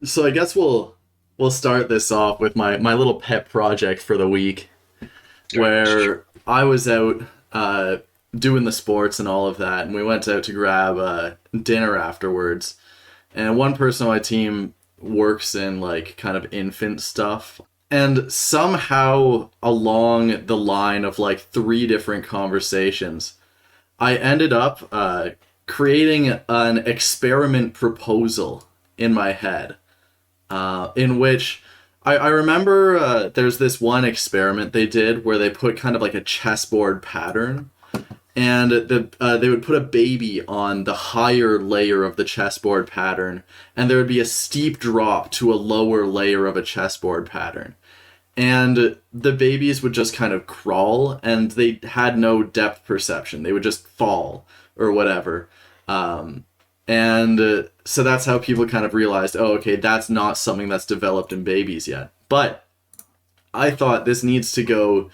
So I guess we'll start this off with my little pet project for the week, where I was out doing the sports and all of that, and we went out to grab dinner afterwards. And one person on my team works in like kind of infant stuff. And somehow along the line of like three different conversations, I ended up creating an experiment proposal in my head, in which I remember there's this one experiment they did where they put kind of like a chessboard pattern, and they would put a baby on the higher layer of the chessboard pattern, and there would be a steep drop to a lower layer of a chessboard pattern. And the babies would just kind of crawl, and they had no depth perception. They would just fall or whatever. So that's how people kind of realized, oh, okay, that's not something that's developed in babies yet. But I thought this needs to go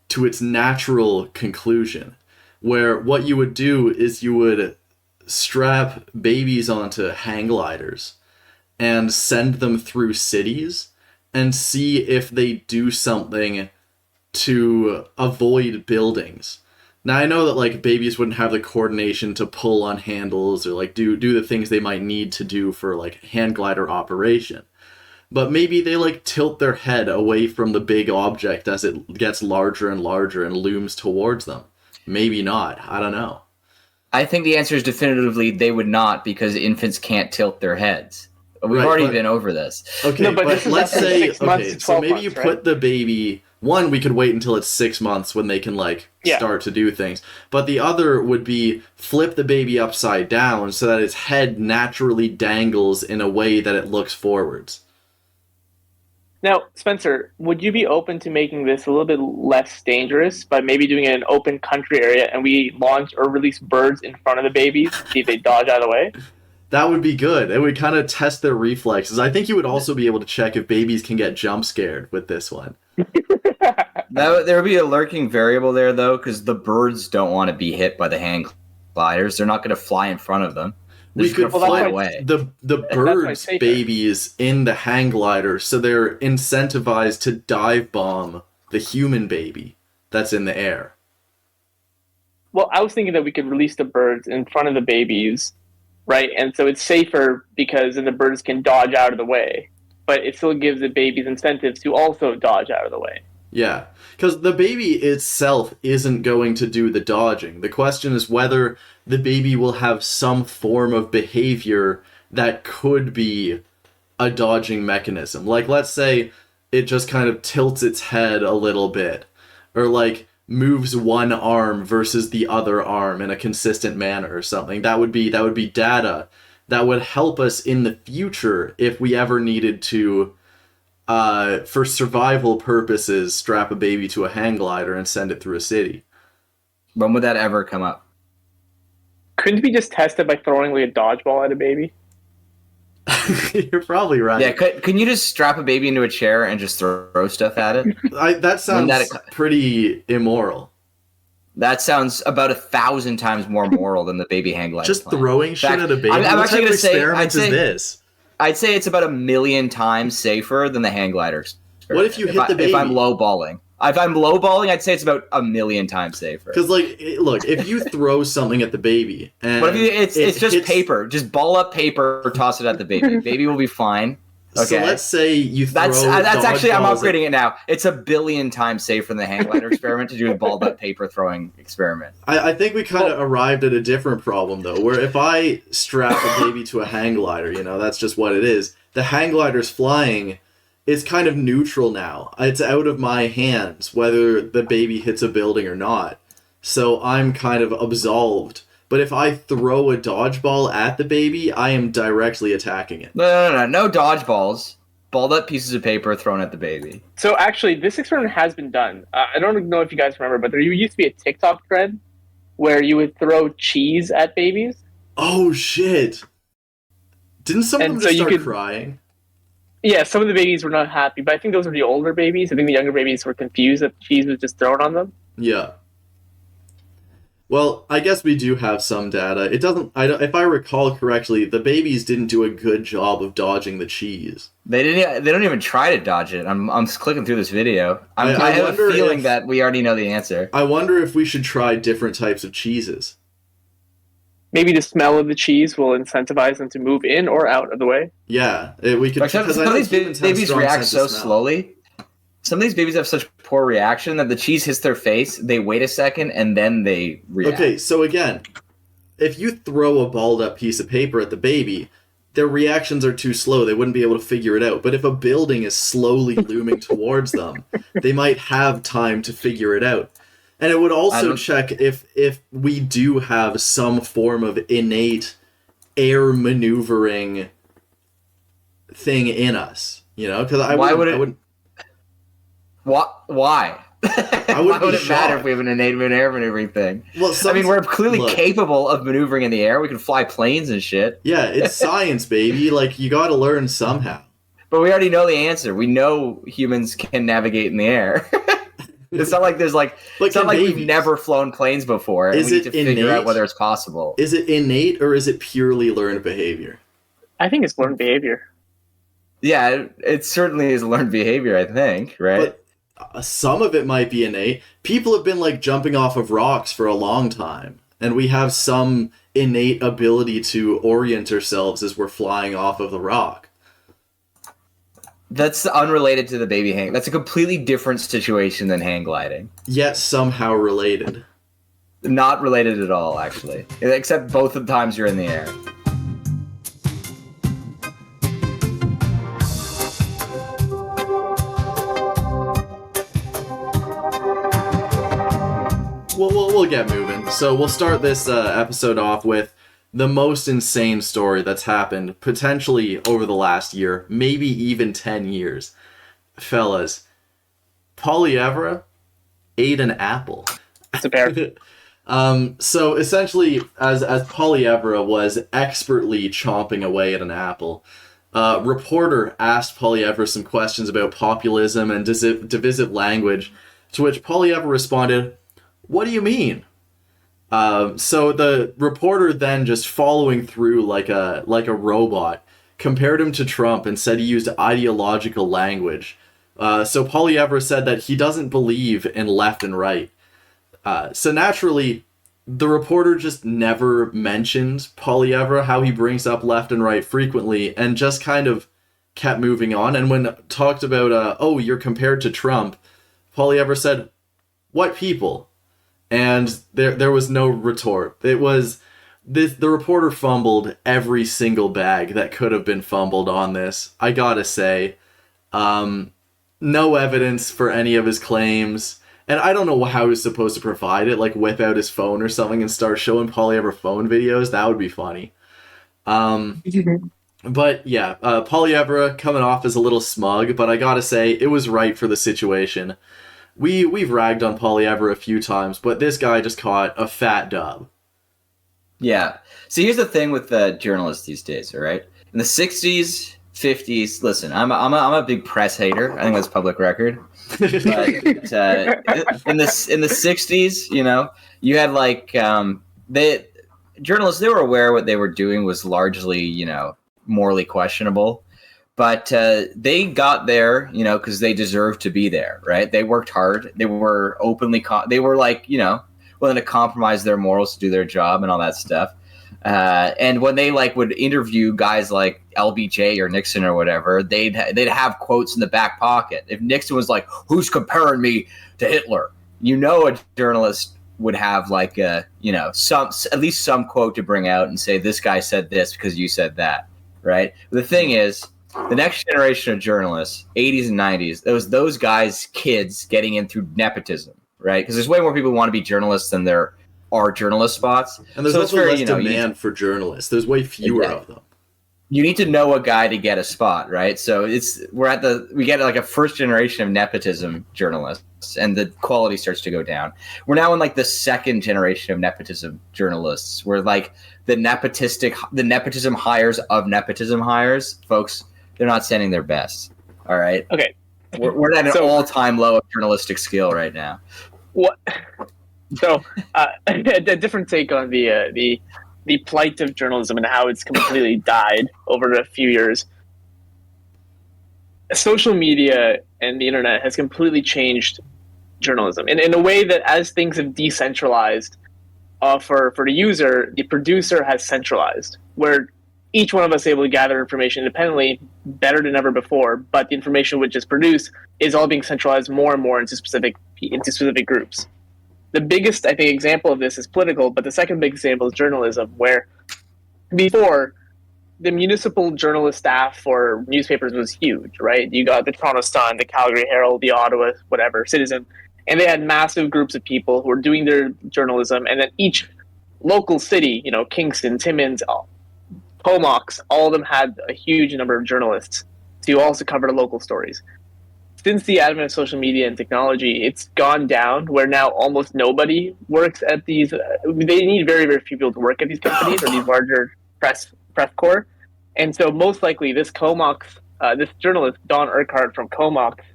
to its natural conclusion, where what you would do is you would strap babies onto hang gliders and send them through cities and see if they do something to avoid buildings. Now, I know that like babies wouldn't have the coordination to pull on handles or like do the things they might need to do for like hand glider operation. But maybe they like tilt their head away from the big object as it gets larger and larger and looms towards them. Maybe not. I don't know. I think the answer is definitively they would not, because infants can't tilt their heads. We've already been over this. Okay, No, but let's say, okay, so maybe months, you right? put the baby, one, we could wait until it's 6 months when they can like start to do things. But the other would be flip the baby upside down so that its head naturally dangles in a way that it looks forwards. Now, Spencer, would you be open to making this a little bit less dangerous by maybe doing it in an open country area, and we launch or release birds in front of the babies, see if they dodge out of the way? That would be good. It would kind of test their reflexes. I think you would also be able to check if babies can get jump scared with this one. There would be a lurking variable there, though, because the birds don't want to be hit by the hang gliders. They're not going to fly in front of them. They're We just could gonna fly fly away. the birds' babies in the hang glider, so they're incentivized to dive bomb the human baby that's in the air. Well, I was thinking that we could release the birds in front of the babies, right? And so it's safer because then the birds can dodge out of the way, but it still gives the babies incentives to also dodge out of the way. Yeah, because the baby itself isn't going to do the dodging. The question is whether the baby will have some form of behavior that could be a dodging mechanism. Like, let's say it just kind of tilts its head a little bit, or like moves one arm versus the other arm in a consistent manner or something. That would be data that would help us in the future if we ever needed to, for survival purposes, strap a baby to a hang glider and send it through a city. When would that ever come up? Couldn't we just test it by throwing like a dodgeball at a baby? You're probably right. Yeah, can you just strap a baby into a chair and just throw stuff at it? That sounds pretty immoral. That sounds about 1,000 times more moral than the baby hang glider. Just throwing shit at a baby? I'm What actually type of going to say, experiment is this? I'd say it's about 1,000,000 times safer than the hang gliders. What if you hit the baby? If I'm lowballing. If I'm lowballing, I'd say it's about 1,000,000 times safer. Because, like, look, if you throw something at the baby, and what if it's just paper, just ball up paper, toss it at the baby. Baby will be fine. Okay. So let's say you throw. That's actually, I'm upgrading it now. It's 1,000,000,000 times safer than the hang glider experiment to do a balled up paper throwing experiment. I think we kind of arrived at a different problem though, where if I strap a baby to a hang glider, that's just what it is. The hang glider's flying. It's kind of neutral now. It's out of my hands whether the baby hits a building or not. So I'm kind of absolved. But if I throw a dodgeball at the baby, I am directly attacking it. No dodgeballs. Balled up pieces of paper thrown at the baby. So actually, this experiment has been done. I don't know if you guys remember, but there used to be a TikTok thread where you would throw cheese at babies. Oh, shit. Didn't some of them just start crying? Yeah, some of the babies were not happy, but I think those were the older babies. I think the younger babies were confused that cheese was just thrown on them. Yeah. Well, I guess we do have some data. It doesn't. I don't, if I recall correctly, the babies didn't do a good job of dodging the cheese. They didn't. They don't even try to dodge it. I'm clicking through this video. I have a wonder feeling if- that we already know the answer. I wonder if we should try different types of cheeses. Maybe the smell of the cheese will incentivize them to move in or out of the way. Yeah, we could. Like some because I of know these humans have babies strong react sense so of smell. slowly. Some of these babies have such poor reaction that the cheese hits their face. They wait a second and then they react. Okay, so again, if you throw a balled up piece of paper at the baby, their reactions are too slow. They wouldn't be able to figure it out. But if a building is slowly looming towards them, they might have time to figure it out. And it would also check if we do have some form of innate air maneuvering thing in us. You know, because I wouldn't. What? Why? I Why wouldn't would be it matter shocked. if we have an innate air maneuvering thing? Well, I mean, we're clearly look. capable of maneuvering in the air. We can fly planes and shit. Yeah, it's science, baby. Like, you gotta learn somehow. But we already know the answer. We know humans can navigate in the air. It's not like there's like But it's not can like we've babies? never flown planes before, and Is we need it to figure innate? out whether it's possible. Is it innate or is it purely learned behavior? I think it's learned behavior. Yeah, it certainly is learned behavior. I think, right? But some of it might be innate. People have been like jumping off of rocks for a long time, and we have some innate ability to orient ourselves as we're flying off of the rock. That's unrelated to the baby hang. That's a completely different situation than hang gliding. Yet somehow related. Not related at all, actually. Except both of the times you're in the air. We'll get moving. So we'll start this episode off with the most insane story that's happened potentially over the last year, maybe even 10 years. Fellas, Polyevra ate an apple. It's a bear. So essentially, as Polyevra was expertly chomping away at an apple, reporter asked Polyevra some questions about populism and divisive language, to which Polyevra responded, "What do you mean?" So the reporter then, just following through like a robot, compared him to Trump and said he used ideological language. So Polyevra said that he doesn't believe in left and right. So naturally, the reporter just never mentioned Polyevra, how he brings up left and right frequently, and just kind of kept moving on. And when talked about, oh, you're compared to Trump, Polyevra said, "What people?" And there was no retort. It was this. The reporter fumbled every single bag that could have been fumbled on this. I gotta say, no evidence for any of his claims. And I don't know how he was supposed to provide it, like whip out his phone or something and start showing Polyevra phone videos. That would be funny. But yeah, Polyevra coming off as a little smug, but I gotta say, it was right for the situation. We've ragged on Polyevra a few times, but this guy just caught a fat dub. Yeah. So here's the thing with journalists these days, all right? In the 60s, 50s, listen, I'm a big press hater. I think that's public record. But in the 60s, you know, you had like journalists, they were aware what they were doing was largely, you know, morally questionable. But they got there, you know, because they deserved to be there, right? They worked hard. They were openly, they were like, you know, willing to compromise their morals to do their job and all that stuff. And when they like would interview guys like LBJ or Nixon or whatever, they'd have quotes in the back pocket. If Nixon was like, "Who's comparing me to Hitler?" You know, a journalist would have like a, you know, at least some quote to bring out and say, "This guy said this because you said that," right? But the thing is, the next generation of journalists, 80s and 90s, it was those guys' kids getting in through nepotism, right? Because there's way more people who want to be journalists than there are journalist spots. And there's so also less demand for journalists. There's way fewer of them. You need to know a guy to get a spot, right? So we get like a first generation of nepotism journalists, and the quality starts to go down. We're now in like the second generation of nepotism journalists, where like the nepotism hires of nepotism hires, folks, they're not sending their best. All right. Okay. We're at an all-time low of journalistic skill right now. What? So, a different take on the plight of journalism and how it's completely died over a few years. Social media and the internet has completely changed journalism in a way that as things have decentralized for the user, the producer has centralized, where each one of us is able to gather information independently better than ever before, but the information which is produced is all being centralized more and more into specific groups. The biggest, I think, example of this is political, but the second big example is journalism, where before the municipal journalist staff for newspapers was huge, right? You got the Toronto Sun, the Calgary Herald, the Ottawa, whatever, Citizen, and they had massive groups of people who were doing their journalism, and then each local city, Kingston, Timmins, Comox, all of them had a huge number of journalists to also cover the local stories. Since the advent of social media and technology, it's gone down where now almost nobody works at these. They need very, very few people to work at these companies or these larger press corps. And so most likely this Comox, this journalist, Don Urquhart from Comox,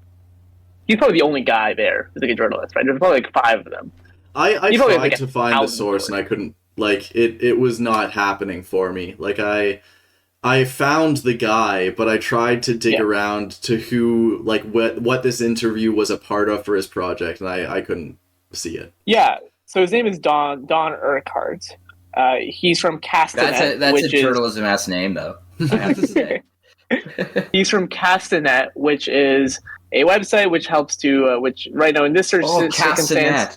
he's probably the only guy there who's like a journalist, right? There's probably like 5 of them. I tried to find the source and I couldn't, it was not happening for me. I found the guy, but I tried to dig around to who, what this interview was a part of for his project, and I couldn't see it. Yeah, so his name is Don Urquhart. He's from Castanet. That's a journalism-ass name, though, I have to say. He's from Castanet, which is a website which helps to, which right now in this circumstance... Castanet.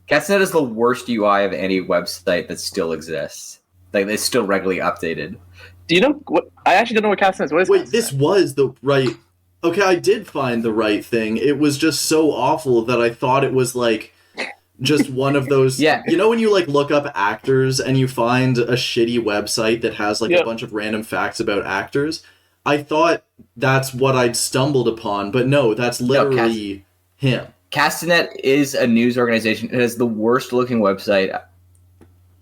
Castanet is the worst UI of any website that still exists. It's still regularly updated. Do you know what? I actually don't know what Castanet is. What is Wait, Castanet? this was the right... Okay, I did find the right thing. It was just so awful that I thought it was, just one of those... Yeah. You know when you, look up actors and you find a shitty website that has, a bunch of random facts about actors? I thought that's what I'd stumbled upon, but no, that's literally him. Castanet is a news organization. It has the worst-looking website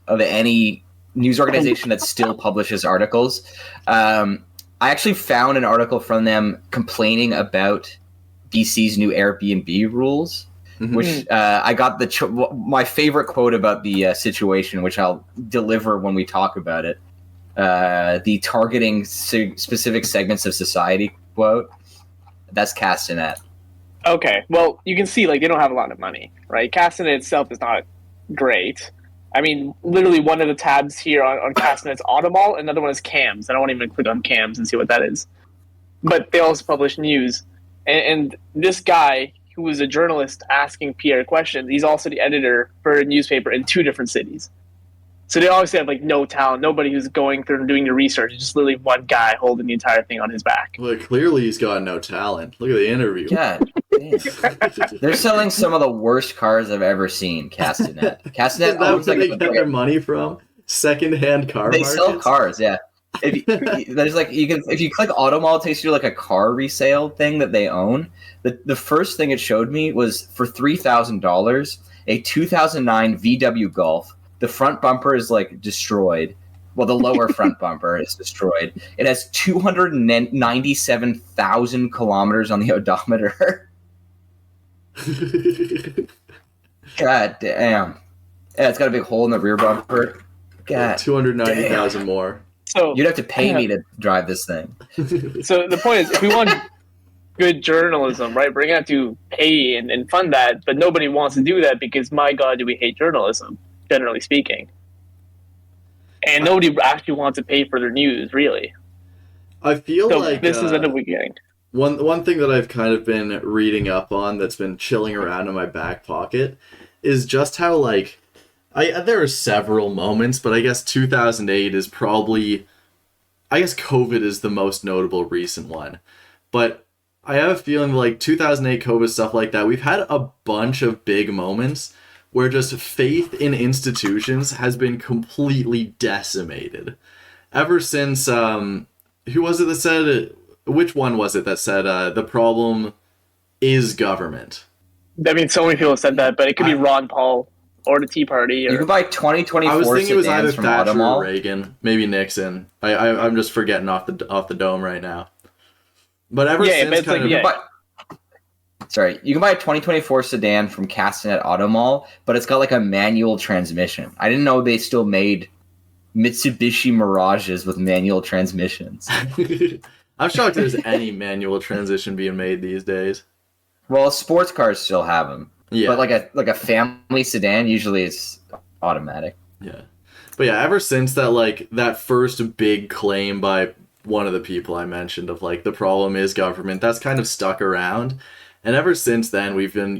of any news organization that still publishes articles. I actually found an article from them complaining about BC's new Airbnb rules, which I got my favorite quote about the situation, which I'll deliver when we talk about it. The targeting specific segments of society quote. That's Castanet. Okay, well, you can see, they don't have a lot of money, right? Castanet itself is not great. I mean, literally one of the tabs here on Castanet's Automall, another one is Cams. I don't want to even click on Cams and see what that is. But they also publish news. And this guy, who was a journalist asking Pierre questions, he's also the editor for a newspaper in 2 different cities. So they obviously have no talent, nobody who's going through and doing the research. It's just literally one guy holding the entire thing on his back. Well, clearly he's got no talent. Look at the interview. God damn. They're selling some of the worst cars I've ever seen, Castanet. Castanet Is that where they get their money from? Second-hand car They markets? sell cars, yeah. If you click Automall, it takes you to a car resale thing that they own. The first thing it showed me was for $3,000, a 2009 VW Golf. The front bumper is destroyed. Well, the lower front bumper is destroyed. It has 297,000 kilometers on the odometer. God damn. Yeah, it's got a big hole in the rear bumper. God, 290,000 more. So you'd have to pay me to drive this thing. So the point is, if we want good journalism, right, we're going to have to pay and fund that, but nobody wants to do that because, my God, do we hate journalism, generally speaking. And nobody actually wants to pay for their news, really. I feel so this is what we're getting. One thing that I've kind of been reading up on that's been chilling around in my back pocket is just how, there are several moments, but I guess 2008 is probably... I guess COVID is the most notable recent one. But I have a feeling 2008 COVID, stuff like that, we've had a bunch of big moments where just faith in institutions has been completely decimated. Ever since, who was it that said, which one was it that said, the problem is government? I mean, so many people have said that, but it could be Ron Paul or the Tea Party. Or... You can buy 2024 I was thinking it was either Thatcher Automall. or Reagan, maybe Nixon. I'm just forgetting off the dome right now. But ever since kind of... Sorry, you can buy a 2024 sedan from Castanet Auto Mall, but it's got like a manual transmission. I didn't know they still made Mitsubishi Mirages with manual transmissions. I'm shocked there's any manual transition being made these days. Well, sports cars still have them. Yeah. But like a family sedan, usually it's automatic. Yeah. But yeah, ever since that first big claim by one of the people I mentioned of like the problem is government, that's kind of stuck around. And ever since then, we've been,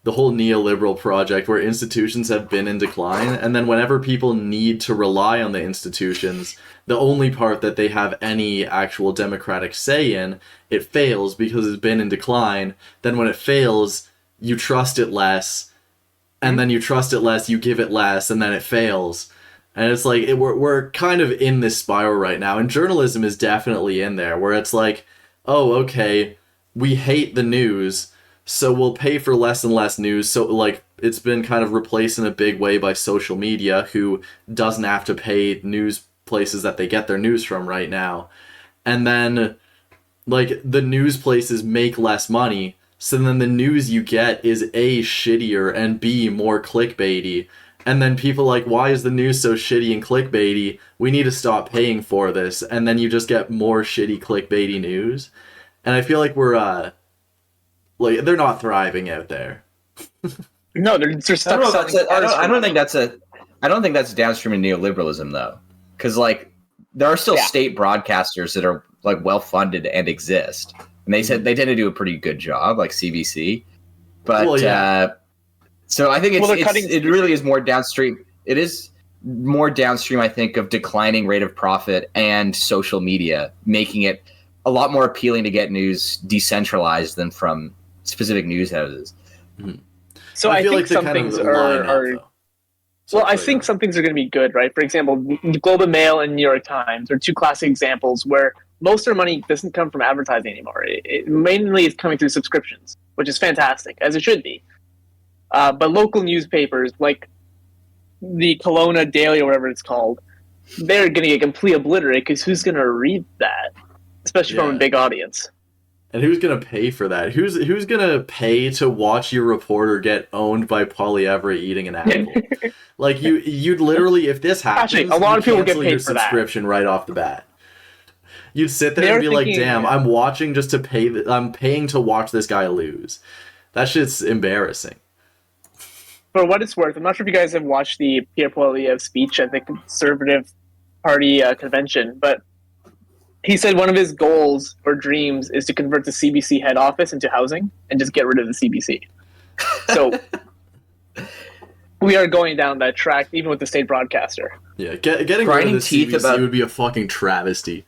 the whole neoliberal project where institutions have been in decline. And then whenever people need to rely on the institutions, the only part that they have any actual democratic say in, it fails because it's been in decline. Then when it fails, you trust it less. And then you trust it less, you give it less, and then it fails. And it's like, we're kind of in this spiral right now. And journalism is definitely in there, where it's like, oh, okay, we hate the news, so we'll pay for less and less news. So, like, it's been kind of replaced in a big way by social media, who doesn't have to pay news places that they get their news from right now. And then, like, the news places make less money, so then the news you get is A, shittier, and B, more clickbaity. And then people are like, why is the news so shitty and clickbaity? We need to stop paying for this. And then you just get more shitty clickbaity news. And I feel like we're, they're not thriving out there. No, they're stuck. I don't think that's downstream in neoliberalism, though. Because, like, there are still state broadcasters that are, like, well-funded and exist. And they said they tend to do a pretty good job, like CBC. But, so I think it really is more downstream. It is more downstream, I think, of declining rate of profit and social media, making it a lot more appealing to get news decentralized than from specific news houses. Mm-hmm. So I think some things are well, I think some things are going to be good, right? For example, Globe and Mail and New York Times are two classic examples where most of their money doesn't come from advertising anymore. It mainly is coming through subscriptions, which is fantastic, as it should be. But local newspapers like the Kelowna Daily or whatever it's called, they're going to get completely obliterated because who's going to read that, especially from a big audience? And who's going to pay for that? Who's going to pay to watch your reporter get owned by Polly Everett eating an apple? Like you'd literally, if this happens, actually, a lot of people get paid your for that. Subscription right off the bat. You'd sit there and be like, "Damn, I'm watching just to pay. I'm paying to watch this guy lose." That shit's embarrassing. For what it's worth, I'm not sure if you guys have watched the Pierre Poilievre speech at the Conservative Party convention, but he said one of his goals or dreams is to convert the CBC head office into housing and just get rid of the CBC. So we are going down that track, even with the state broadcaster. Yeah, getting rid of the CBC would be a fucking travesty.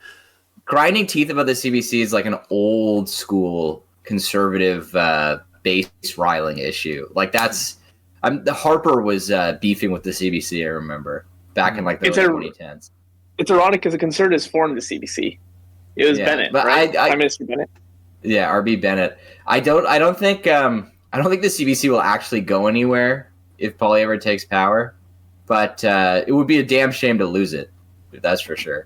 Grinding teeth about the CBC is like an old school conservative base riling issue. Like that's... the Harper was beefing with the CBC, I remember, back in like the early 2010s. It's ironic because the Conservatives formed the CBC. It was Bennett, but right? Prime Minister Bennett. Yeah, R.B. Bennett. I don't think the CBC will actually go anywhere if Poilievre takes power, but it would be a damn shame to lose it. That's for sure.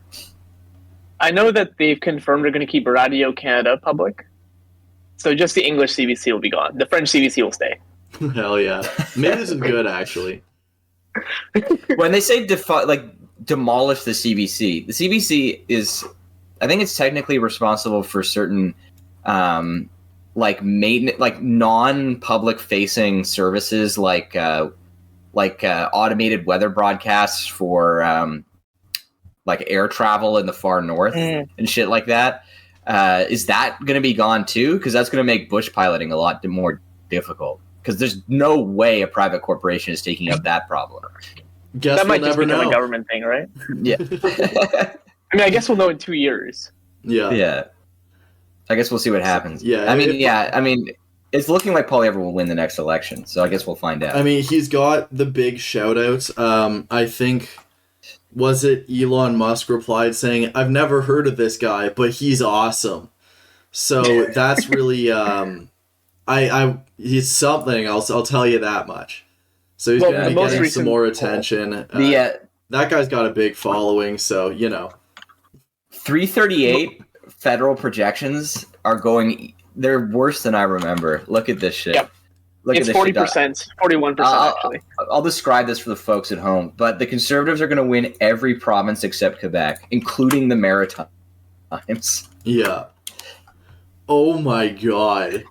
I know that they've confirmed they're going to keep Radio Canada public, so just the English CBC will be gone. The French CBC will stay. Hell yeah. Maybe this is good, actually. When they say demolish the CBC is, I think it's technically responsible for certain non-public facing services like automated weather broadcasts for like air travel in the far north and shit like that. Is that going to be gone too? Because that's going to make bush piloting a lot more difficult. Because there's no way a private corporation is taking up that problem. That might just become a government thing, right? Yeah. I mean, I guess we'll know in 2 years. Yeah. Yeah. I guess we'll see what happens. Yeah. I mean, it's looking like Poilievre will win the next election, so I guess we'll find out. I mean, he's got the big shout-outs. I think, was it Elon Musk replied saying, "I've never heard of this guy, but he's awesome." So that's really... he's something. I'll tell you that much. So he's going to be getting some more attention. That guy's got a big following, so 338 federal projections are going They're worse than I remember. Look at this shit. Yep. Look It's at this 40%, 41% actually. I'll describe this for the folks at home, but the Conservatives are going to win every province except Quebec, including the Maritimes. Yeah. Oh my god.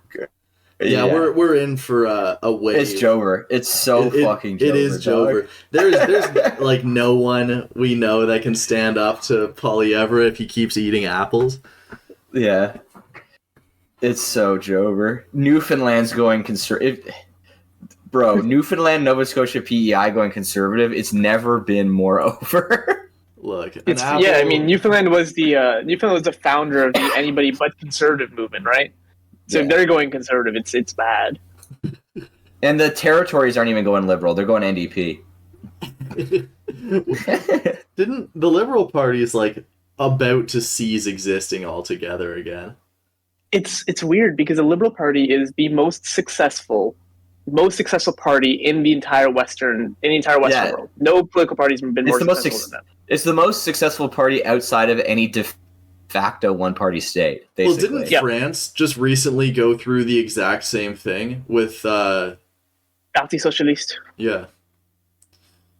Yeah, we're in for a wave. It's Jover. It's so fucking Jover. It is Jover. There's like no one we know that can stand up to Poilievre if he keeps eating apples. Yeah. It's so Jover. Newfoundland's going conservative. Bro, Newfoundland, Nova Scotia, PEI going conservative. It's never been more over. Look, yeah, I mean, Newfoundland was the founder of the anybody but conservative movement, right? So if they're going conservative, it's bad. And the territories aren't even going liberal; they're going NDP. Didn't the Liberal Party is like about to cease existing altogether again? It's weird because the Liberal Party is the most successful party in the entire Western world. No political party's been more successful than them. It's the most successful party outside of any de facto one-party state. Basically. Well, didn't France just recently go through the exact same thing with Parti Socialiste? Yeah.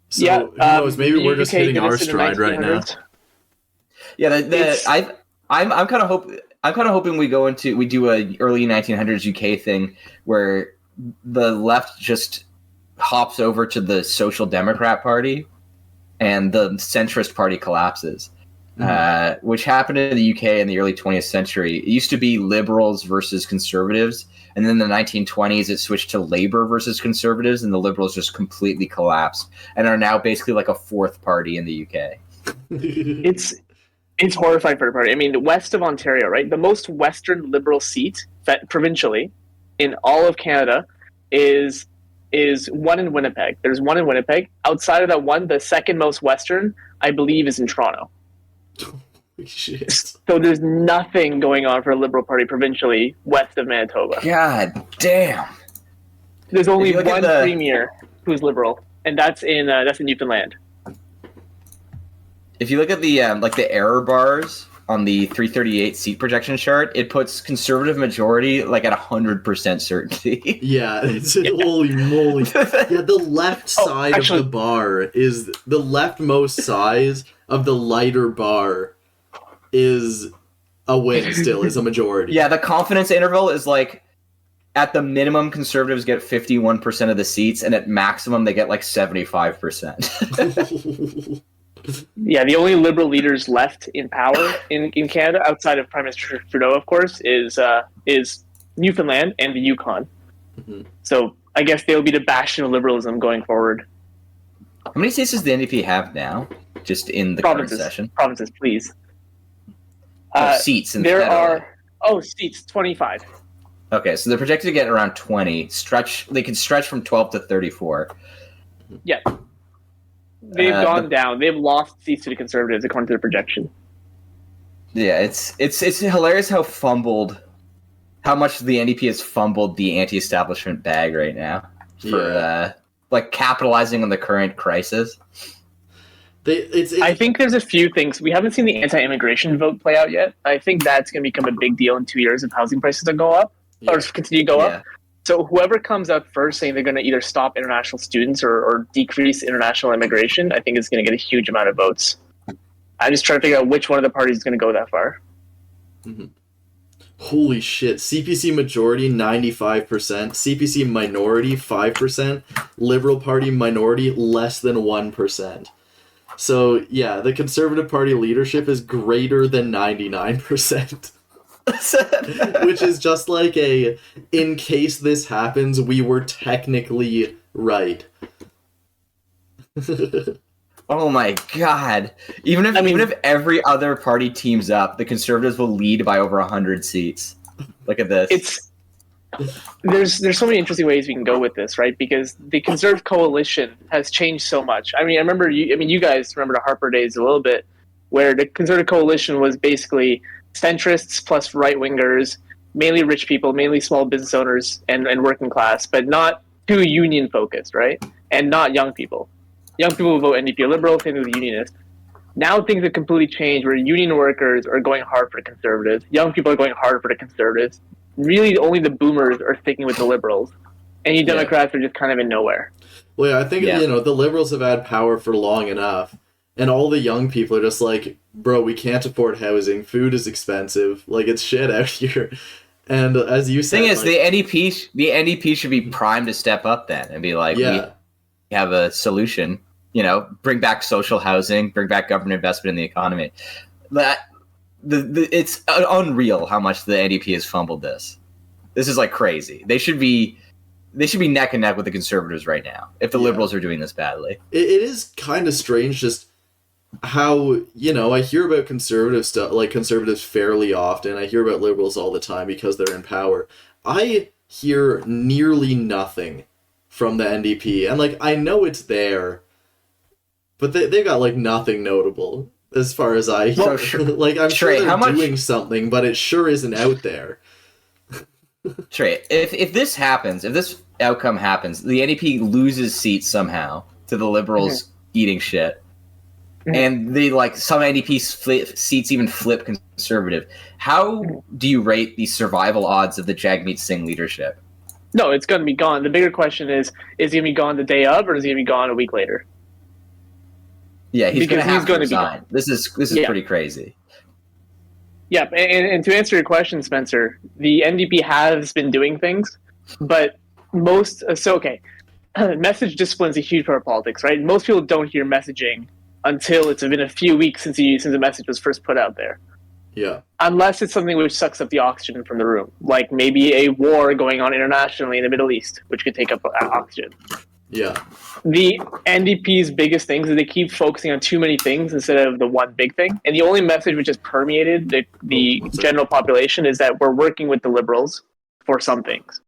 So who knows? Maybe we're just hitting our stride right now. Yeah, I'm kind of hoping we do a early 1900s UK thing where the left just hops over to the Social Democrat Party and the centrist party collapses, which happened in the UK in the early 20th century. It used to be liberals versus conservatives, and then in the 1920s it switched to Labour versus conservatives, and the liberals just completely collapsed and are now basically like a fourth party in the UK. It's horrifying for the party. I mean, west of Ontario, right? The most western liberal seat provincially in all of Canada is one in Winnipeg. There's one in Winnipeg. Outside of that one, the second most western, I believe, is in Toronto. Shit. So there's nothing going on for a Liberal Party provincially west of Manitoba. God damn. There's only one premier who's Liberal, and that's in Newfoundland. If you look at the the error bars on the 338 seat projection chart, it puts conservative majority like at 100% certainty. Yeah, holy moly. Yeah, the left side of the bar is the leftmost size of the lighter bar is a win still, is a majority. Yeah, the confidence interval is like at the minimum conservatives get 51% of the seats, and at maximum they get like 75%. Yeah, the only Liberal leaders left in power in Canada, outside of Prime Minister Trudeau, of course, is Newfoundland and the Yukon. Mm-hmm. So I guess they'll be the bastion of liberalism going forward. How many seats does the NDP have now? Just in the current session? Provinces, please. Seats. There are... seats, 25. Okay, so they're projected to get around 20. They can stretch from 12 to 34. Yeah. They've gone down. They've lost seats to the Conservatives according to their projection. Yeah, it's hilarious how much the NDP has fumbled the anti-establishment bag right now for capitalizing on the current crisis. I think there's a few things. We haven't seen the anti-immigration vote play out yet. I think that's going to become a big deal in 2 years if housing prices go up or continue to go up. So whoever comes out first saying they're going to either stop international students or decrease international immigration, I think is going to get a huge amount of votes. I'm just trying to figure out which one of the parties is going to go that far. Mm-hmm. Holy shit. CPC majority, 95%. CPC minority, 5%. Liberal Party minority, less than 1%. So, yeah, the Conservative Party leadership is greater than 99%. Which is just like in case this happens, we were technically right. Oh my god. Even if every other party teams up, the Conservatives will lead by over 100 seats. Look at this. There's so many interesting ways we can go with this, right? Because the Conservative coalition has changed so much. I mean, you guys remember the Harper days a little bit, where the Conservative coalition was basically centrists plus right-wingers, mainly rich people, mainly small business owners and working class, but not too union-focused, right? And not young people. Young people will vote NDP or Liberal, same with the Unionists. Now things have completely changed where union workers are going hard for the Conservatives. Young people are going hard for the Conservatives. really only the boomers are sticking with the liberals, and you Democrats are just kind of in nowhere. Well, yeah, I think, the liberals have had power for long enough, and all the young people are just like, bro, we can't afford housing, food is expensive, like, it's shit out here. And as you said... The thing is, the NDP should be primed to step up then and be like, we have a solution, bring back social housing, bring back government investment in the economy. It's unreal how much the NDP has fumbled this. This is like crazy. They should be neck and neck with the Conservatives right now if the Liberals are doing this badly. It is kind of strange just how, I hear about conservative stuff, like conservatives fairly often. I hear about liberals all the time because they're in power. I hear nearly nothing from the NDP. And, like, I know it's there, but they got, like, nothing notable as far as I hear. Like, I'm sure they're doing something, but it sure isn't out there. Trey, if this happens, if this outcome happens, the NDP loses seats somehow to the Liberals eating shit, and some NDP seats even flip Conservative. How do you rate the survival odds of the Jagmeet Singh leadership? No, it's going to be gone. The bigger question is he going to be gone the day of, or is he going to be gone a week later? Yeah, he's going to have to resign. This is pretty crazy. Yeah, and to answer your question, Spencer, the NDP has been doing things, but message discipline is a huge part of politics, right? Most people don't hear messaging until it's been a few weeks since the message was first put out there. Yeah. Unless it's something which sucks up the oxygen from the room, like maybe a war going on internationally in the Middle East, which could take up oxygen. Yeah. The NDP's biggest things is they keep focusing on too many things instead of the one big thing. And the only message which has permeated the general population is that we're working with the Liberals for some things.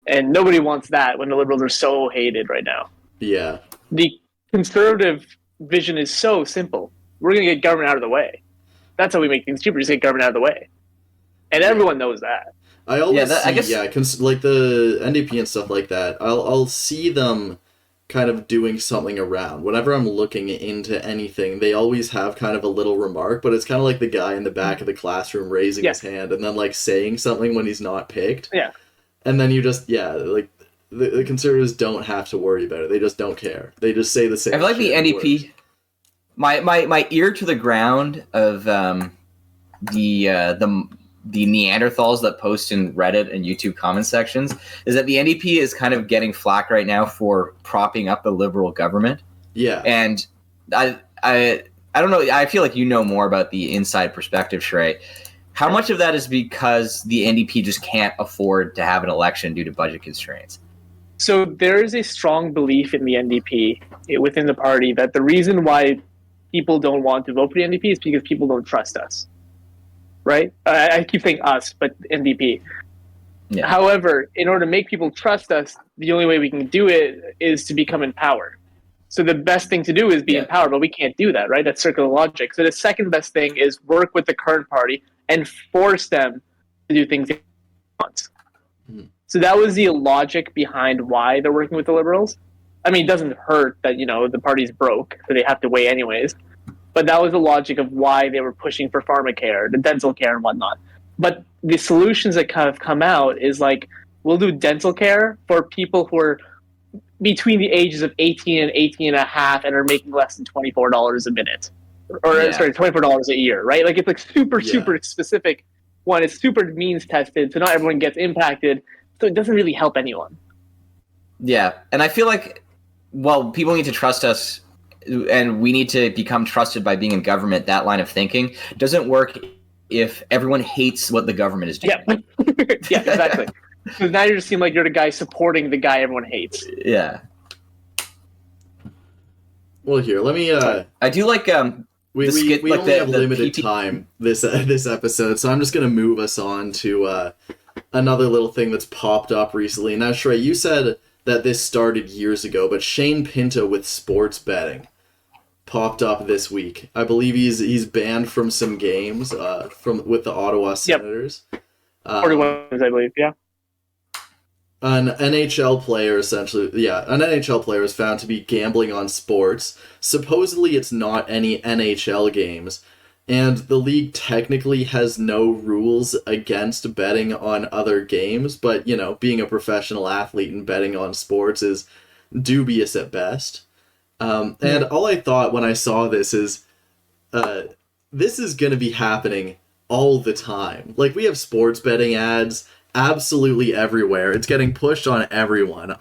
And nobody wants that when the Liberals are so hated right now. Yeah. The Conservative vision is so simple. We're going to get government out of the way. That's how we make things cheaper, just get government out of the way. And everyone knows that. I always like the NDP and stuff like that, I'll see them kind of doing something around. Whenever I'm looking into anything, they always have kind of a little remark, but it's kind of like the guy in the back of the classroom raising his hand and then, like, saying something when he's not picked. Yeah. And then you just, like, the Conservatives don't have to worry about it. They just don't care. They just say the same I feel like the NDP... My ear to the ground of the Neanderthals that post in Reddit and YouTube comment sections is that the NDP is kind of getting flack right now for propping up the Liberal government. Yeah. And I don't know. I feel like you know more about the inside perspective, Shrey. How much of that is because the NDP just can't afford to have an election due to budget constraints? So there is a strong belief in the NDP within the party that the reason why people don't want to vote for the NDP is because people don't trust us. Right? I keep saying us, but NDP. Yeah. However, in order to make people trust us, the only way we can do it is to become in power. So the best thing to do is be in power, but we can't do that, right? That's circular logic. So the second best thing is work with the current party and force them to do things they want. Mm-hmm. So that was the logic behind why they're working with the Liberals. I mean, it doesn't hurt that, the party's broke, so they have to weigh anyways. But that was the logic of why they were pushing for pharmacare, the dental care and whatnot. But the solutions that kind of come out is like, we'll do dental care for people who are between the ages of 18 and 18 and a half and are making less than $24 a minute. $24 a year, right? Like, it's like super specific one. It's super means tested, so not everyone gets impacted. So it doesn't really help anyone. Yeah, and I feel like, people need to trust us, and we need to become trusted by being in government. That line of thinking doesn't work if everyone hates what the government is doing. Yeah, yeah, exactly. Because now you just seem like you're the guy supporting the guy everyone hates. Yeah. Well, here, let me... I do like... we only have limited time this episode, so I'm just going to move us on to another little thing that's popped up recently. Now, Shrey, you said that this started years ago, but Shane Pinto with sports betting popped up this week. I believe he's banned from some games with the Ottawa Senators. 41, I believe, yeah. An NHL player is found to be gambling on sports. Supposedly it's not any NHL games. And the league technically has no rules against betting on other games, but, you know, being a professional athlete and betting on sports is dubious at best. And all I thought when I saw this is, this is going to be happening all the time. Like, we have sports betting ads absolutely everywhere. It's getting pushed on everyone.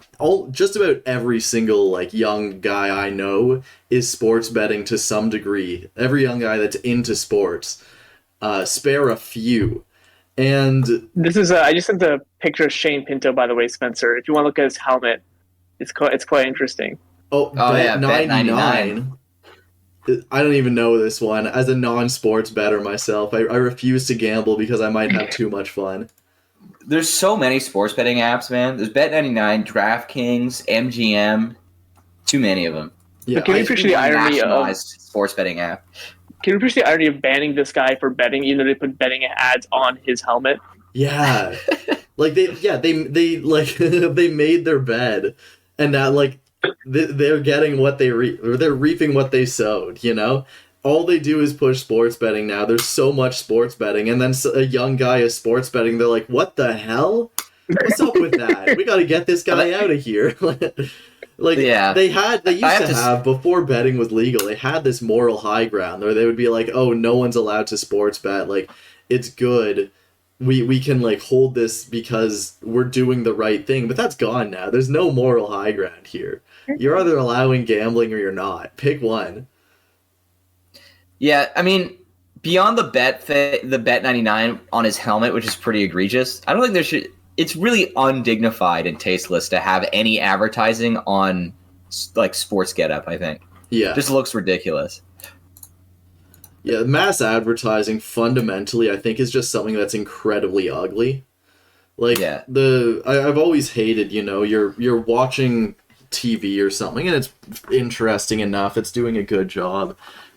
Just about every single, like, young guy I know is sports betting to some degree. Every young guy that's into sports. Spare a few. And This is I just sent a picture of Shane Pinto, by the way, Spencer. If you want to look at his helmet, it's quite interesting. bet yeah, Bet 99. I don't even know this one. As a non-sports bettor myself, I refuse to gamble because I might have too much fun. There's so many sports betting apps, man. There's Bet99, DraftKings, MGM. Too many of them. Yeah, But can we appreciate the irony of Nationalized sports betting app. Can we appreciate the irony of banning this guy for betting, even though they put betting ads on his helmet? yeah. Like they like they made their bed, and now like they're getting what or they're reaping what they sowed. You know, all they do is push sports betting now. There's so much sports betting, and then a young guy is sports betting. They're like, "What the hell? What's up with that? We got to get this guy out of here." Like, Yeah. they used to have, before betting was legal, they had this moral high ground where they would be like, oh, no one's allowed to sports bet. Like, it's good. We can, like, hold this because we're doing the right thing. But that's gone now. There's no moral high ground here. You're either allowing gambling or you're not. Pick one. Yeah, I mean, beyond the Bet99 on his helmet, which is pretty egregious, I don't think there should... It's really undignified and tasteless to have any advertising on, like, sports getup, I think. Yeah. Just looks ridiculous. Yeah, mass advertising fundamentally, I think, is just something that's incredibly ugly. Like, Yeah. I've always hated, you know, you're watching TV or something, and it's interesting enough, it's doing a good job,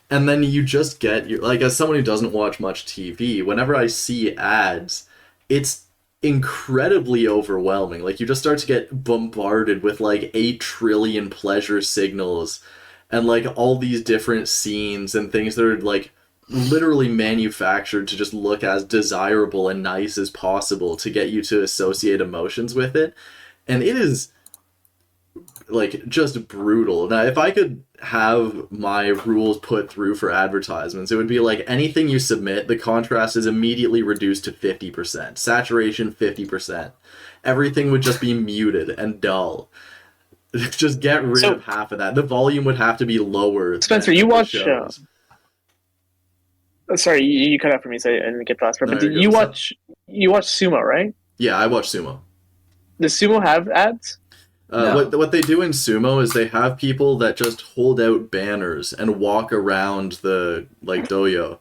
and then you just get, like, as someone who doesn't watch much TV, whenever I see ads, it's incredibly overwhelming. Like, you just start to get bombarded with like 8 trillion pleasure signals and like all these different scenes and things that are like literally manufactured to just look as desirable and nice as possible to get you to associate emotions with it. And it is like just brutal. Now, if I could have my rules put through for advertisements, it would be like anything you submit, the contrast is immediately reduced to 50%. Saturation, 50%. Everything would just be muted and dull. Just get rid of half of that. The volume would have to be lower. Spencer, you watch... sorry, you cut out for me, so I didn't get the last part. But you watch sumo, right? Yeah, I watch sumo. Does sumo have ads? No. What they do in sumo is they have people that just hold out banners and walk around the like dojo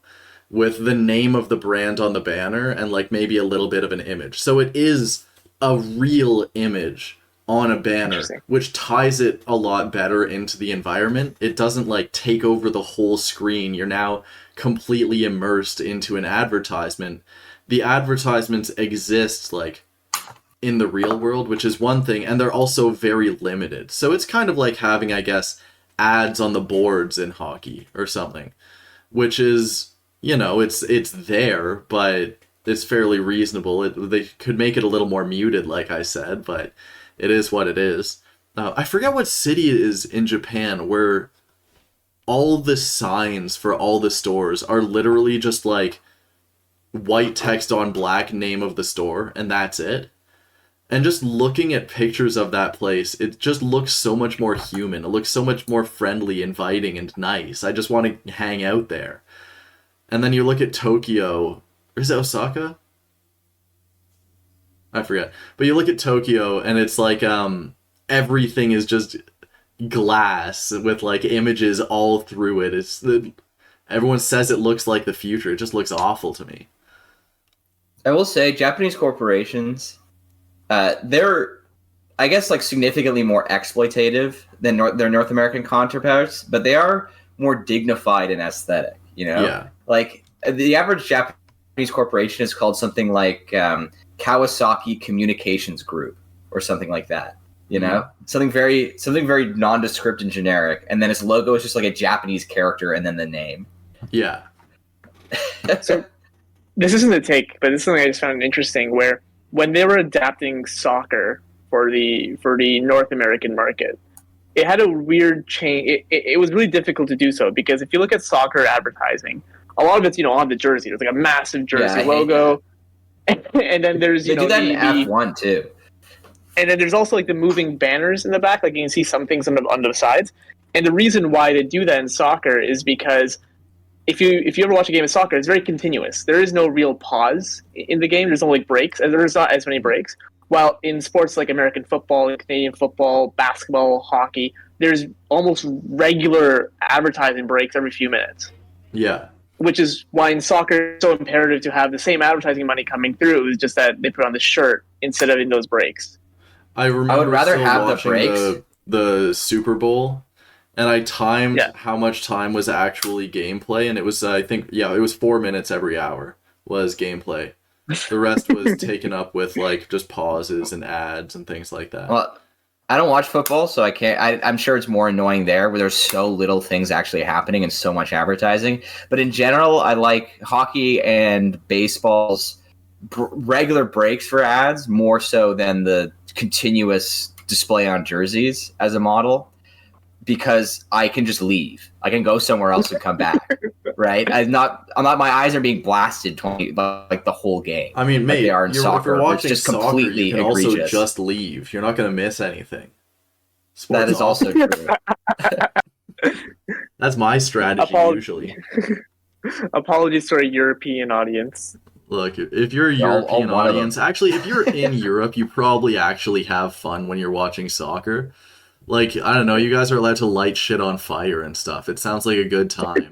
with the name of the brand on the banner and like maybe a little bit of an image. So it is a real image on a banner, which ties it a lot better into the environment. It doesn't like take over the whole screen. You're now completely immersed into an advertisement. The advertisements exist like in the real world, which is one thing, and they're also very limited. So it's kind of like having, I guess, ads on the boards in hockey or something, which is, you know, it's there, but it's fairly reasonable. They could make it a little more muted, like I said, but it is what it is. I forget what city it is in Japan where all the signs for all the stores are literally just like white text on black name of the store, and that's it. And just looking at pictures of that place, it just looks so much more human. It looks so much more friendly, inviting, and nice. I just want to hang out there. And then you look at Tokyo. Or is it Osaka? I forget. But you look at Tokyo, and it's like everything is just glass with like images all through it. Everyone says it looks like the future. It just looks awful to me. I will say, Japanese corporations... they're, I guess, like significantly more exploitative than their North American counterparts, but they are more dignified and aesthetic, you know? Yeah. Like, the average Japanese corporation is called something like Kawasaki Communications Group or something like that, you know? Something very nondescript and generic, and then its logo is just like a Japanese character and then the name. Yeah. So this isn't a take, but this is something I just found interesting. Where when they were adapting soccer for the North American market, it had a weird change. It was really difficult to do so because if you look at soccer advertising, a lot of it's on the jersey. There's like a massive jersey logo, and then there's they do that in F1 too. And then there's also like the moving banners in the back, like you can see some things on the sides. And the reason why they do that in soccer is because if you ever watch a game of soccer, it's very continuous. There is no real pause in the game. There's no like breaks, and there's not as many breaks. While in sports like American football, Canadian football, basketball, hockey, there's almost regular advertising breaks every few minutes. Yeah. Which is why in soccer it's so imperative to have the same advertising money coming through. It's just that they put on the shirt instead of in those breaks. I would rather have the breaks. The Super Bowl, and I timed how much time was actually gameplay, and it was I think it was 4 minutes every hour was gameplay. The rest was taken up with like just pauses and ads and things like that. Well, I don't watch football, so I can't. I'm sure it's more annoying there, where there's so little things actually happening and so much advertising. But in general, I like hockey and baseball's regular breaks for ads more so than the continuous display on jerseys as a model, because I can just leave. I can go somewhere else and come back. Right? I'm not. My eyes are being blasted like the whole game. I mean, mate, like they are in soccer. If you're watching it's just soccer, completely you can egregious. also just leave. You're not going to miss anything. That is also true. That's my strategy usually. Apologies to our European audience. Look, if you're a European audience, actually, if you're in Europe, you probably actually have fun when you're watching soccer. Like, I don't know, you guys are allowed to light shit on fire and stuff. It sounds like a good time.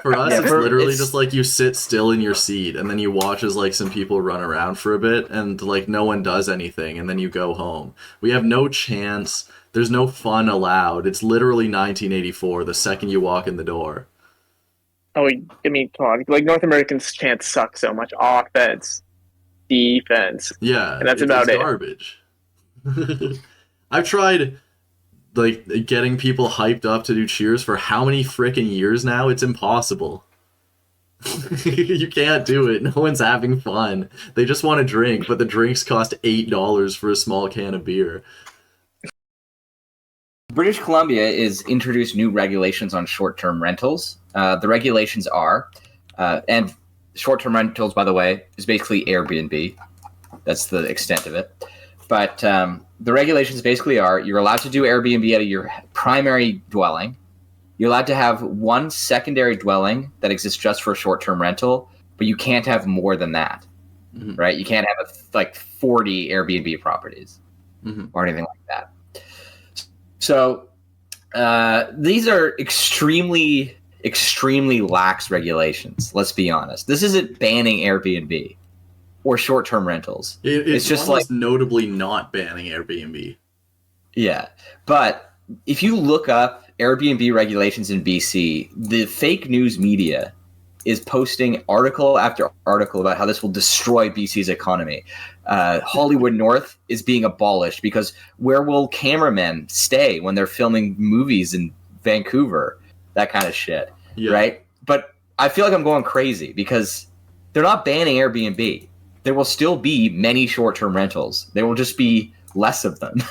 For us, it's literally just like you sit still in your seat and then you watch as like some people run around for a bit and like no one does anything and then you go home. We have no chance. There's no fun allowed. It's literally 1984 the second you walk in the door. Oh, I mean, come on. Like, North Americans can't suck so much. Offense, defense. Yeah, and that's about it. Garbage. I've tried, like, getting people hyped up to do cheers for how many frickin' years now? It's impossible. You can't do it. No one's having fun. They just want to drink, but the drinks cost $8 for a small can of beer. British Columbia is introduced new regulations on short-term rentals. The regulations are, and short-term rentals, by the way, is basically Airbnb. That's the extent of it. But the regulations basically are, you're allowed to do Airbnb out of your primary dwelling. You're allowed to have one secondary dwelling that exists just for a short-term rental, but you can't have more than that, right? You can't have like 40 Airbnb properties or anything like that. So these are extremely, extremely lax regulations. Let's be honest. This isn't banning Airbnb or short-term rentals. It's just like notably not banning Airbnb. Yeah, but if you look up Airbnb regulations in BC, the fake news media is posting article after article about how this will destroy BC's economy. Hollywood North is being abolished because where will cameramen stay when they're filming movies in Vancouver? That kind of shit, right? But I feel like I'm going crazy because they're not banning Airbnb. There will still be many short-term rentals. There will just be less of them.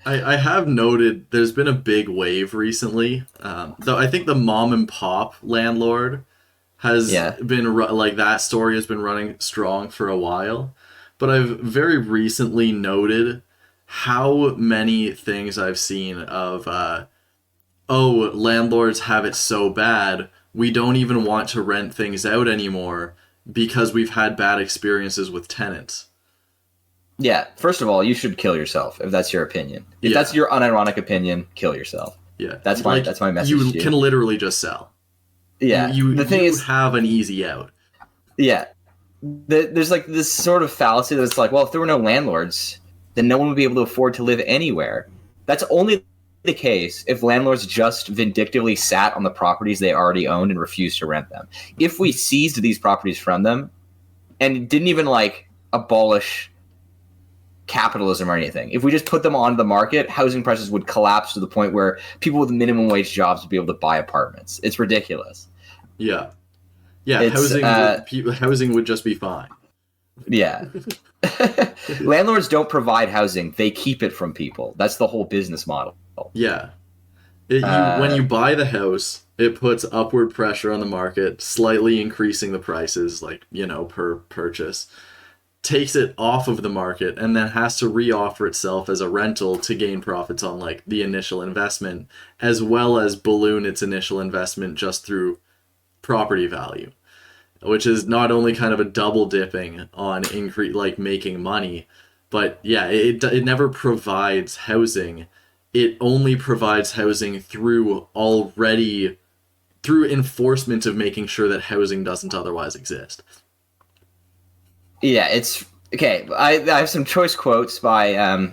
I have noted there's been a big wave recently. Though I think the mom and pop landlord has been like that story has been running strong for a while. But I've very recently noted how many things I've seen of, landlords have it so bad, we don't even want to rent things out anymore because we've had bad experiences with tenants. Yeah, first of all, you should kill yourself if that's your opinion. If that's your unironic opinion, kill yourself. Yeah, that's my message. You to you can literally just sell. Yeah, the thing is, have an easy out. Yeah. There's like this sort of fallacy that's like, well, if there were no landlords, then no one would be able to afford to live anywhere. That's only the case if landlords just vindictively sat on the properties they already owned and refused to rent them. If we seized these properties from them and didn't even like abolish capitalism or anything, if we just put them onto the market, housing prices would collapse to the point where people with minimum wage jobs would be able to buy apartments. It's ridiculous. Yeah, Yeah, It's, housing would just be fine. Yeah. Landlords don't provide housing. They keep it from people. That's the whole business model. Yeah. When you buy the house, it puts upward pressure on the market, slightly increasing the prices, like, per purchase. Takes it off of the market and then has to reoffer itself as a rental to gain profits on, like, the initial investment, as well as balloon its initial investment just through property value, which is not only kind of a double dipping on making money, but yeah, it never provides housing. It only provides housing through enforcement of making sure that housing doesn't otherwise exist. Yeah, it's okay. I have some choice quotes by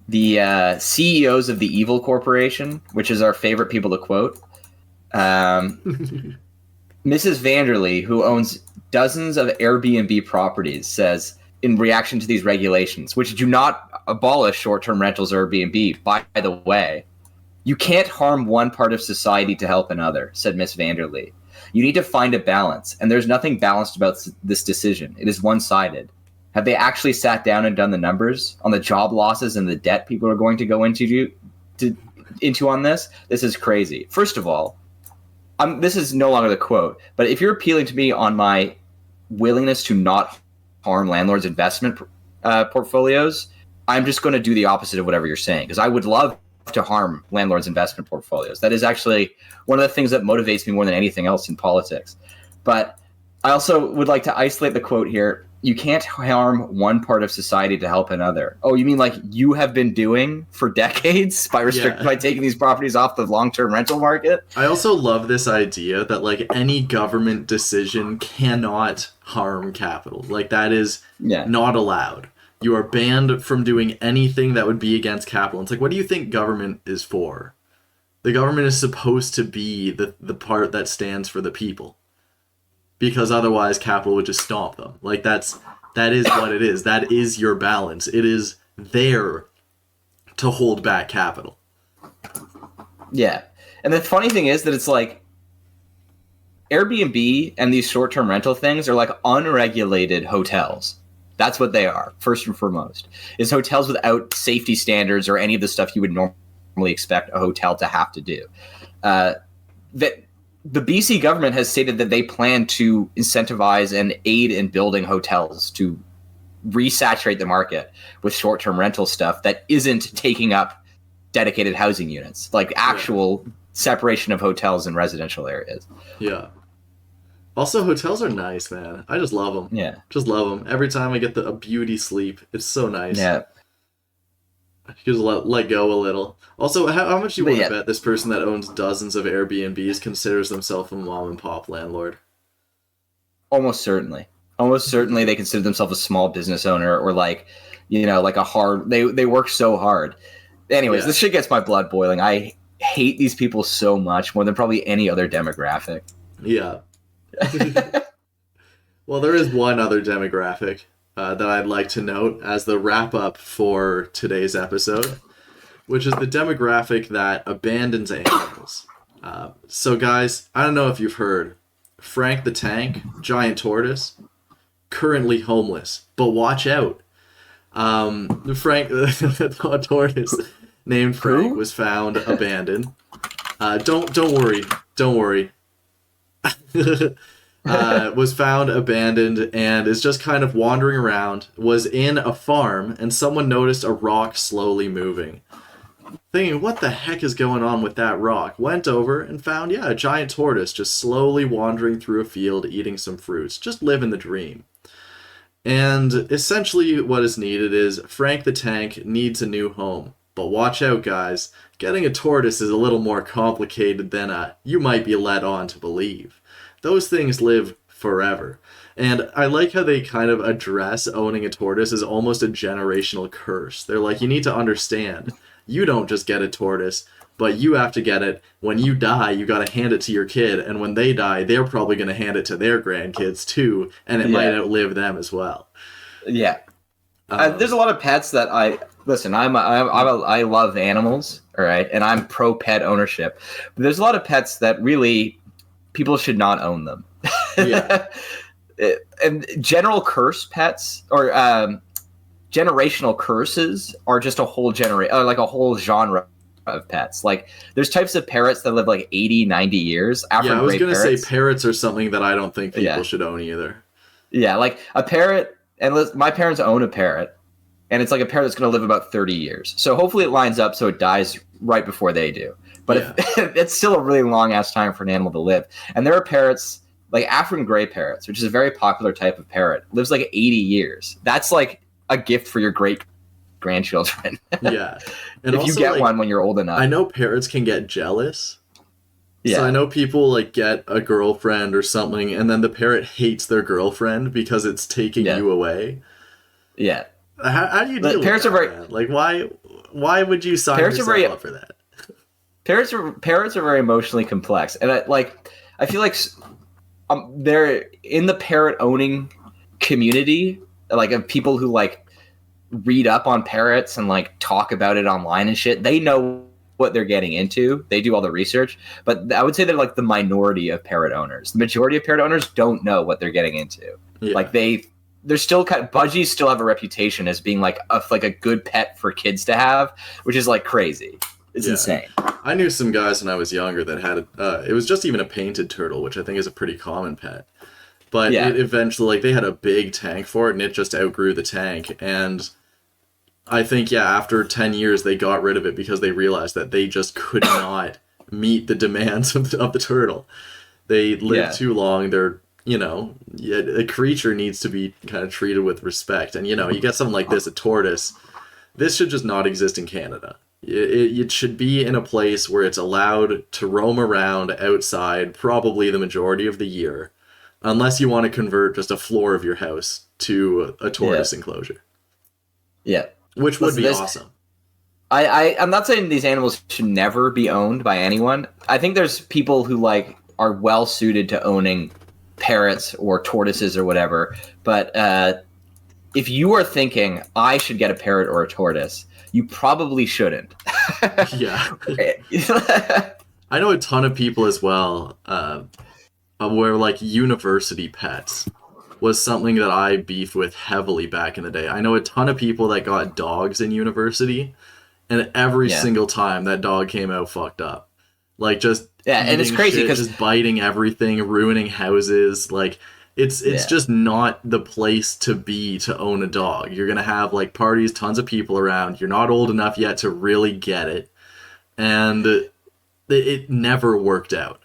the CEOs of the Evil Corporation, which is our favorite people to quote. Mrs. Vanderlee, who owns dozens of Airbnb properties, says in reaction to these regulations, which do not abolish short-term rentals or Airbnb, by the way, you can't harm one part of society to help another, said Miss Vanderlee. You need to find a balance, and there's nothing balanced about this decision. It is one-sided. Have they actually sat down and done the numbers on the job losses and the debt people are going to go into on this? This is crazy. First of all, this is no longer the quote, but if you're appealing to me on my willingness to not harm landlords' investment portfolios, I'm just going to do the opposite of whatever you're saying, because I would love to harm landlords' investment portfolios. That is actually one of the things that motivates me more than anything else in politics. But I also would like to isolate the quote here. You can't harm one part of society to help another. Oh, you mean like you have been doing for decades by taking these properties off the long-term rental market? I also love this idea that, like, any government decision cannot harm capital. Like, that is not allowed. You are banned from doing anything that would be against capital. It's like, what do you think government is for? The government is supposed to be the part that stands for the people. Because otherwise capital would just stomp them. Like, that is what it is. That is your balance. It is there to hold back capital. Yeah. And the funny thing is that it's like Airbnb and these short-term rental things are like unregulated hotels. That's what they are, first and foremost. Is hotels without safety standards or any of the stuff you would normally expect a hotel to have to do. The BC government has stated that they plan to incentivize and aid in building hotels to resaturate the market with short-term rental stuff that isn't taking up dedicated housing units, like actual separation of hotels and residential areas. Yeah. Also, hotels are nice, man. I just love them. Yeah. Just love them. Every time I get a beauty sleep, it's so nice. Yeah. You just let go a little. Also, how much do you want to bet this person that owns dozens of Airbnbs considers themselves a mom and pop landlord? Almost certainly. Almost certainly they consider themselves a small business owner, or like a hard, they work so hard. Anyways, this shit gets my blood boiling. I hate these people so much, more than probably any other demographic. Yeah. Well, there is one other demographic that I'd like to note as the wrap-up for today's episode, which is the demographic that abandons animals. So, guys, I don't know if you've heard, Frank the Tank, giant tortoise, currently homeless, but watch out. Frank the tortoise named Frank was found abandoned. Don't worry. Was found abandoned and is just kind of wandering around, was in a farm, and someone noticed a rock slowly moving. Thinking, what the heck is going on with that rock? Went over and found, a giant tortoise just slowly wandering through a field, eating some fruits, just living the dream. And essentially what is needed is Frank the Tank needs a new home. But watch out, guys. Getting a tortoise is a little more complicated than you might be led on to believe. Those things live forever. And I like how they kind of address owning a tortoise as almost a generational curse. They're like, you need to understand, you don't just get a tortoise, but you have to get it. When you die, you got to hand it to your kid. And when they die, they're probably going to hand it to their grandkids too. And it might outlive them as well. Yeah. There's a lot of pets that I love animals, all right? And I'm pro pet ownership. But there's a lot of pets that really people should not own them. Yeah. And general curse pets or generational curses are just a whole like a whole genre of pets. Like there's types of parrots that live like 80, 90 years. Yeah, I was going to say parrots. parrots are something that I don't think people should own either. Yeah, like a parrot, and my parents own a parrot, and it's like a parrot that's going to live about 30 years. So hopefully it lines up so it dies right before they do. But it's still a really long-ass time for an animal to live. And there are parrots, like African gray parrots, which is a very popular type of parrot, lives like 80 years. That's like a gift for your great-grandchildren. Yeah. And if you get one when you're old enough. I know parrots can get jealous. Yeah. So I know people like get a girlfriend or something, and then the parrot hates their girlfriend because it's taking you away. Yeah. How do you deal with parrots that, are very man? Like, why would you sign yourself up for that? Parrots are very emotionally complex, and I feel like they're in the parrot owning community, like of people who like read up on parrots and like talk about it online and shit. They know what they're getting into. They do all the research, but I would say they're like the minority of parrot owners. The majority of parrot owners don't know what they're getting into. Yeah. Like they're still budgies still have a reputation as being like a good pet for kids to have, which is like crazy. It's insane. I knew some guys when I was younger that had it was just even a painted turtle, which I think is a pretty common pet. But it eventually, like, they had a big tank for it, and it just outgrew the tank. And I think, after 10 years, they got rid of it because they realized that they just could not meet the demands of the turtle. They live too long. They're, a creature needs to be kind of treated with respect. And, you get something like this, a tortoise. This should just not exist in Canada. It should be in a place where it's allowed to roam around outside probably the majority of the year, unless you want to convert just a floor of your house to a tortoise enclosure. Yeah. Which would be awesome. I'm not saying these animals should never be owned by anyone. I think there's people who like are well suited to owning parrots or tortoises or whatever. But if you are thinking I should get a parrot or a tortoise, you probably shouldn't. Yeah. I know a ton of people as well where like university pets was something that I beefed with heavily back in the day. I know a ton of people that got dogs in university, and every single time that dog came out fucked up. Like just and it's crazy because just biting everything, ruining houses. Like it's just not the place to be to own a dog. You're gonna have like parties, tons of people around. You're not old enough yet to really get it, and it never worked out.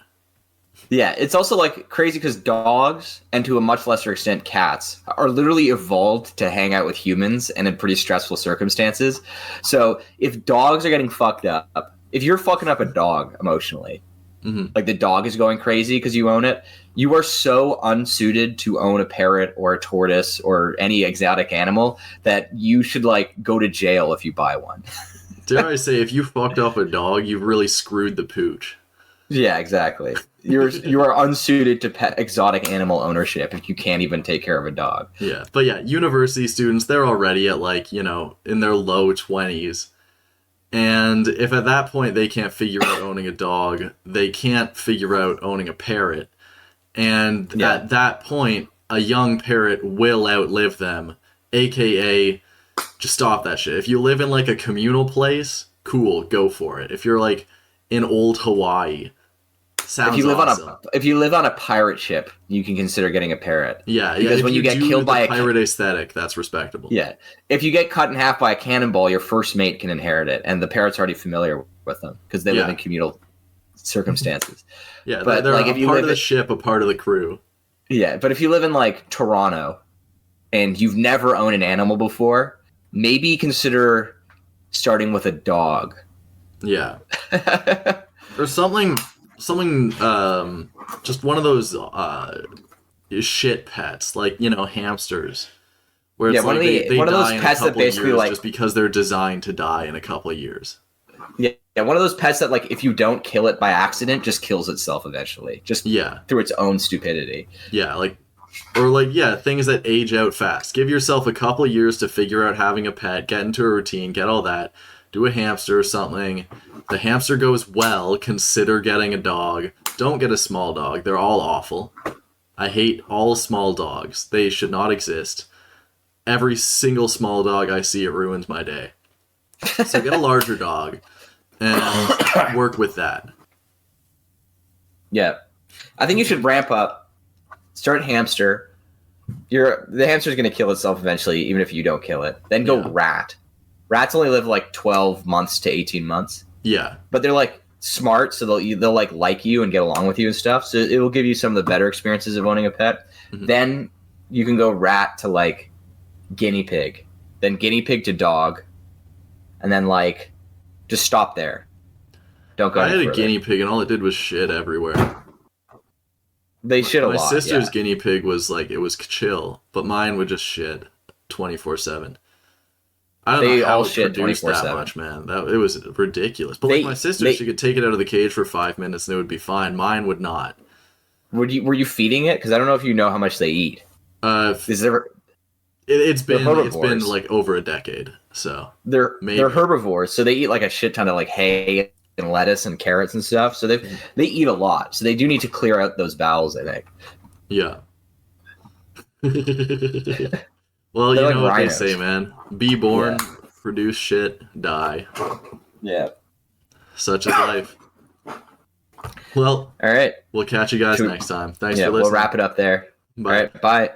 Yeah, it's also like crazy because dogs, and to a much lesser extent cats, are literally evolved to hang out with humans and in pretty stressful circumstances. So if dogs are getting fucked up, if you're fucking up a dog emotionally, like the dog is going crazy because you own it, you are so unsuited to own a parrot or a tortoise or any exotic animal that you should like go to jail if you buy one. Dare I say, if you fucked up a dog, you've really screwed the pooch. Yeah, exactly. You are unsuited to exotic animal ownership if you can't even take care of a dog. Yeah, but university students, they're already at like, in their low 20s. And if at that point they can't figure out owning a dog, they can't figure out owning a parrot. And at that point, a young parrot will outlive them, aka just stop that shit. If you live in like a communal place, cool, go for it. If you're like in old Hawaii, sounds awesome. If you live on a pirate ship, you can consider getting a parrot. Yeah, because when you get killed by a pirate aesthetic, that's respectable. Yeah, if you get cut in half by a cannonball, your first mate can inherit it, and the parrot's already familiar with them because they live in communal circumstances. Yeah, but they're like, a part of the ship, a part of the crew. Yeah, but if you live in like Toronto and you've never owned an animal before, maybe consider starting with a dog. Yeah. Or something just one of those shit pets, like, hamsters. Where it's like they one of die those pets that basically like just because they're designed to die in a couple of years. Yeah, one of those pets that like if you don't kill it by accident, just kills itself eventually. Just through its own stupidity. Yeah, things that age out fast. Give yourself a couple of years to figure out having a pet, get into a routine, get all that. Do a hamster or something. The hamster goes well, consider getting a dog. Don't get a small dog. They're all awful. I hate all small dogs. They should not exist. Every single small dog I see, it ruins my day. So get a larger dog and work with that. Yeah. I think you should ramp up. Start hamster. The hamster's going to kill itself eventually, even if you don't kill it. Then go rat. Rats only live like 12 months to 18 months. Yeah. But they're like smart, so they'll like you and get along with you and stuff. So it will give you some of the better experiences of owning a pet. Mm-hmm. Then you can go rat to like guinea pig, then guinea pig to dog, and then like just stop there. Don't go. I had a guinea pig and all it did was shit everywhere. They shit a lot. My sister's guinea pig was like, it was chill, but mine would just shit 24/7. I don't know how it produced that much, man. It was ridiculous. But like my sister, she could take it out of the cage for 5 minutes and it would be fine. Mine would not. Were you feeding it? Because I don't know if you know how much they eat. It's been like over a decade. So they're herbivores, so they eat like a shit ton of like hay and lettuce and carrots and stuff. So they eat a lot. So they do need to clear out those bowels, I think. Yeah. Well, you know what they say, man. Be born, produce shit, die. Yeah. Such is life. Well, all right. We'll catch you guys next time. Thanks for listening. We'll wrap it up there. Bye. All right. Bye.